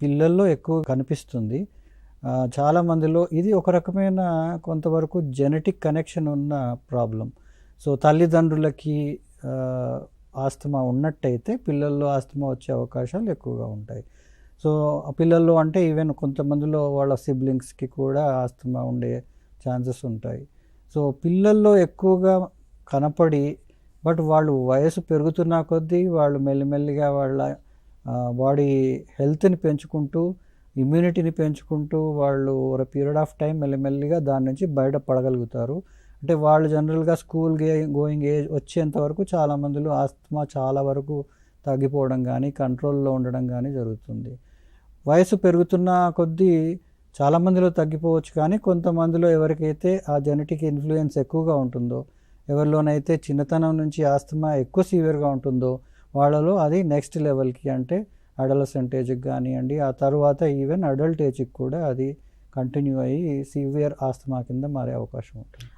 పిల్లల్లో ఎక్కువ కనిపిస్తుంది. చాలా మందిలో ఇది ఒక రకమైన కొంతవరకు జెనెటిక్ కనెక్షన్ ఉన్న ప్రాబ్లం. సో, తల్లిదండ్రులకి ఆస్తమా ఉన్నట్టయితే పిల్లల్లో ఆస్తమా వచ్చే అవకాశాలు ఎక్కువగా ఉంటాయి. సో, ఆ పిల్లల్లో అంటే ఈవెన్ కొంతమందిలో వాళ్ళ సిబ్లింగ్స్‌కి కూడా ఆస్తమా ఉండే ఛాన్సెస్ ఉంటాయి. సో, పిల్లల్లో ఎక్కువగా కనపడి బట్ వాళ్ళు వయసు పెరుగుతున్న కొద్దీ వాళ్ళు మెల్లిమెల్లిగా వాళ్ళ బాడీ హెల్త్‌ని పెంచుకుంటూ, ఇమ్యూనిటీని పెంచుకుంటూ వాళ్ళు over a period of time మెల్లిమెల్లిగా దాని నుంచి బయటపడగలుగుతారు. అంటే వాళ్ళు జనరల్‌గా గోయింగ్ ఏజ్ వచ్చేంత వరకు చాలా మందిలో ఆస్తమా చాలా వరకు తగ్గిపోవడం గానీ, కంట్రోల్‌లో ఉండడం గానీ జరుగుతుంది. వయసు పెరుగుతున్న కొద్దీ చాలామందిలో తగ్గిపోవచ్చు, కానీ కొంతమందిలో ఎవరికైతే ఆ జెనెటిక్ ఇన్‌ఫ్లూయెన్స్ ఎక్కువగా ఉంటుందో, ఎవరిలోనైతే చిన్నతనం నుంచి ఆస్తమా ఎక్కువ సివియర్‌గా ఉంటుందో, వాళ్ళలో అది నెక్స్ట్ లెవెల్‌కి అంటే అడోలసెంట్ ఏజ్‌కి గానియండి, ఆ తరువాత ఈవెన్ అడల్ట్ ఏజ్‌కి కూడా అది కంటిన్యూ అయ్యి సివియర్ ఆస్తమా కింద మారే అవకాశం ఉంటుంది.